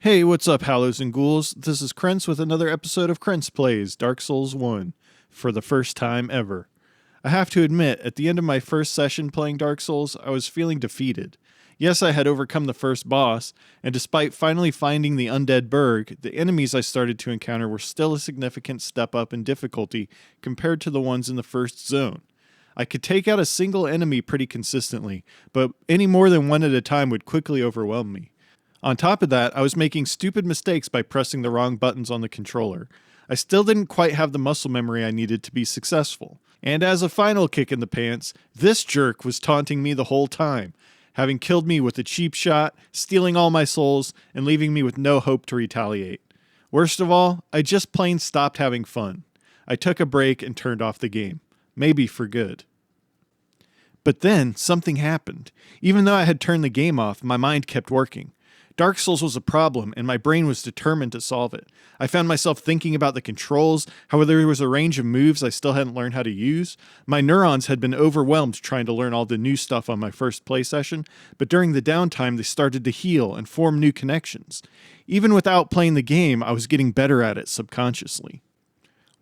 Hey, what's up, Hallows and Ghouls? This is Krentz with another episode of Krentz Plays Dark Souls 1 for the first time ever. I have to admit, at the end of my first session playing Dark Souls, I was feeling defeated. Yes, I had overcome the first boss, and despite finally finding the undead burg, the enemies I started to encounter were still a significant step up in difficulty compared to the ones in the first zone. I could take out a single enemy pretty consistently, but any more than one at a time would quickly overwhelm me. On top of that, I was making stupid mistakes by pressing the wrong buttons on the controller. I still didn't quite have the muscle memory I needed to be successful. And as a final kick in the pants, this jerk was taunting me the whole time, having killed me with a cheap shot, stealing all my souls, and leaving me with no hope to retaliate. Worst of all, I just plain stopped having fun. I took a break and turned off the game. Maybe for good. But then, something happened. Even though I had turned the game off, my mind kept working. Dark Souls was a problem, and my brain was determined to solve it. I found myself thinking about the controls, how there was a range of moves I still hadn't learned how to use. My neurons had been overwhelmed trying to learn all the new stuff on my first play session, but during the downtime they started to heal and form new connections. Even without playing the game, I was getting better at it subconsciously.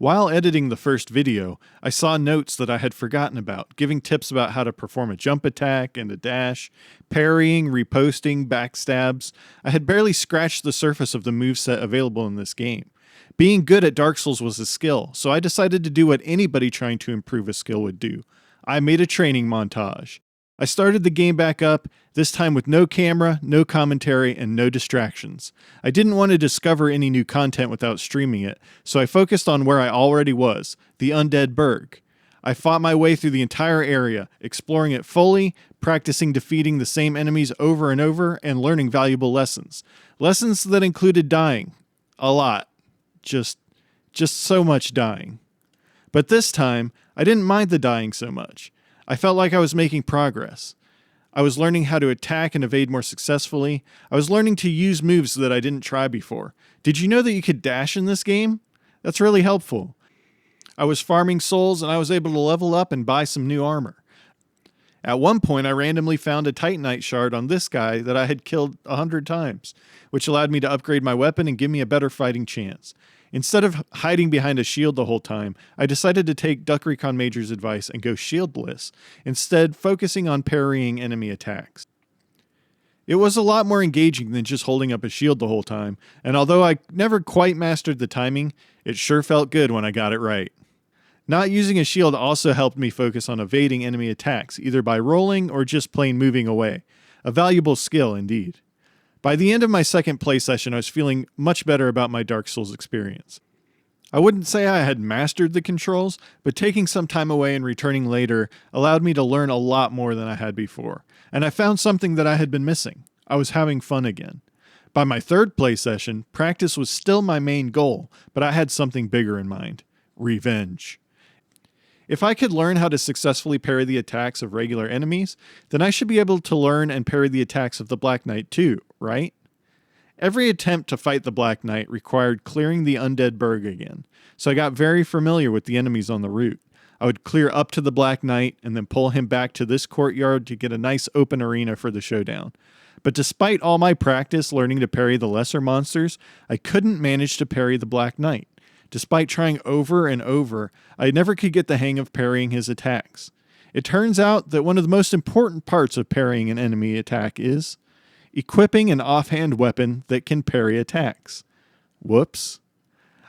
While editing the first video, I saw notes that I had forgotten about, giving tips about how to perform a jump attack and a dash, parrying, reposting, backstabs. I had barely scratched the surface of the moveset available in this game. Being good at Dark Souls was a skill, so I decided to do what anybody trying to improve a skill would do. I made a training montage. I started the game back up, this time with no camera, no commentary, and no distractions. I didn't want to discover any new content without streaming it, so I focused on where I already was, the undead burg. I fought my way through the entire area, exploring it fully, practicing defeating the same enemies over and over, and learning valuable lessons. Lessons that included dying. A lot. Just so much dying. But this time, I didn't mind the dying so much. I felt like I was making progress. I was learning how to attack and evade more successfully. I was learning to use moves that I didn't try before. Did you know that you could dash in this game? That's really helpful. I was farming souls and I was able to level up and buy some new armor. At one point, I randomly found a Titanite shard on this guy that I had killed 100 times, which allowed me to upgrade my weapon and give me a better fighting chance. Instead of hiding behind a shield the whole time, I decided to take Duck Recon Major's advice and go shieldless, instead focusing on parrying enemy attacks. It was a lot more engaging than just holding up a shield the whole time, and although I never quite mastered the timing, it sure felt good when I got it right. Not using a shield also helped me focus on evading enemy attacks, either by rolling or just plain moving away. A valuable skill indeed. By the end of my second play session, I was feeling much better about my Dark Souls experience. I wouldn't say I had mastered the controls, but taking some time away and returning later allowed me to learn a lot more than I had before, and I found something that I had been missing. I was having fun again. By my third play session, practice was still my main goal, but I had something bigger in mind. Revenge. If I could learn how to successfully parry the attacks of regular enemies, then I should be able to learn and parry the attacks of the Black Knight too, right? Every attempt to fight the Black Knight required clearing the undead burg again, so I got very familiar with the enemies on the route. I would clear up to the Black Knight and then pull him back to this courtyard to get a nice open arena for the showdown. But despite all my practice learning to parry the lesser monsters, I couldn't manage to parry the Black Knight. Despite trying over and over, I never could get the hang of parrying his attacks. It turns out that one of the most important parts of parrying an enemy attack is equipping an offhand weapon that can parry attacks. Whoops.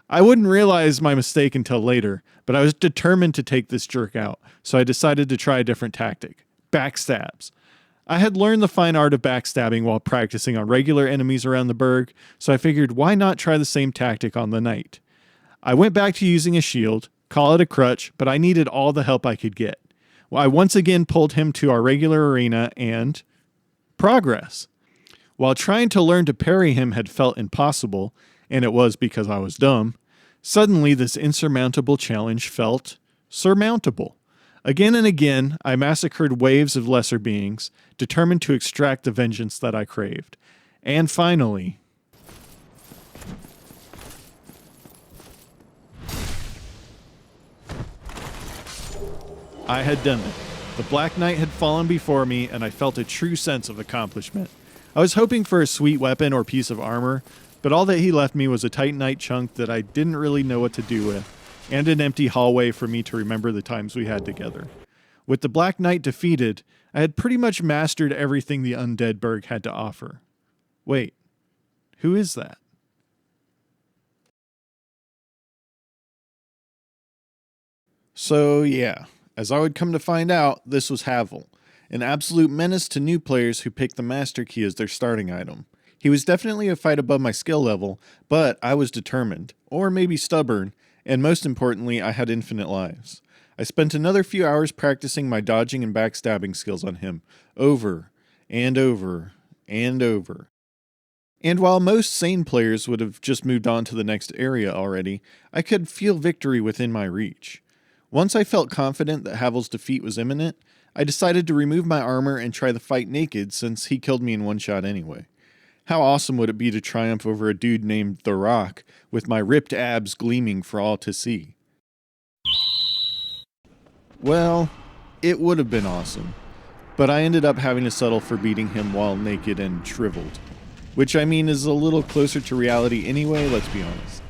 I wouldn't realize my mistake until later, but I was determined to take this jerk out, so I decided to try a different tactic. Backstabs. I had learned the fine art of backstabbing while practicing on regular enemies around the burg, so I figured why not try the same tactic on the knight. I went back to using a shield, call it a crutch, but I needed all the help I could get. I once again pulled him to our regular arena and progress. While trying to learn to parry him had felt impossible, and it was because I was dumb, suddenly this insurmountable challenge felt surmountable. Again and again, I massacred waves of lesser beings, determined to extract the vengeance that I craved. And finally, I had done it. The Black Knight had fallen before me, and I felt a true sense of accomplishment. I was hoping for a sweet weapon or piece of armor, but all that he left me was a titanite chunk that I didn't really know what to do with, and an empty hallway for me to remember the times we had together. With the Black Knight defeated, I had pretty much mastered everything the Undead Burg had to offer. Wait, who is that? So yeah, as I would come to find out, this was Havel, an absolute menace to new players who pick the Master Key as their starting item. He was definitely a fight above my skill level, but I was determined, or maybe stubborn, and most importantly, I had infinite lives. I spent another few hours practicing my dodging and backstabbing skills on him, over and over and over. And while most sane players would have just moved on to the next area already, I could feel victory within my reach. Once I felt confident that Havel's defeat was imminent, I decided to remove my armor and try the fight naked since he killed me in one shot anyway. How awesome would it be to triumph over a dude named The Rock with my ripped abs gleaming for all to see? Well, it would have been awesome, but I ended up having to settle for beating him while naked and shriveled. Which I mean is a little closer to reality anyway, let's be honest.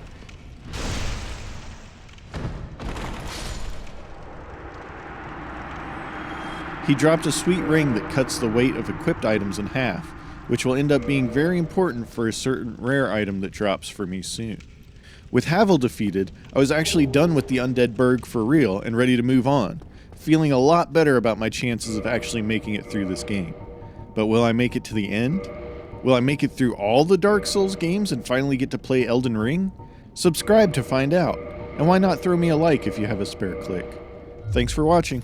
He dropped a sweet ring that cuts the weight of equipped items in half, which will end up being very important for a certain rare item that drops for me soon. With Havel defeated, I was actually done with the Undead Burg for real and ready to move on, feeling a lot better about my chances of actually making it through this game. But will I make it to the end? Will I make it through all the Dark Souls games and finally get to play Elden Ring? Subscribe to find out, and why not throw me a like if you have a spare click. Thanks for watching.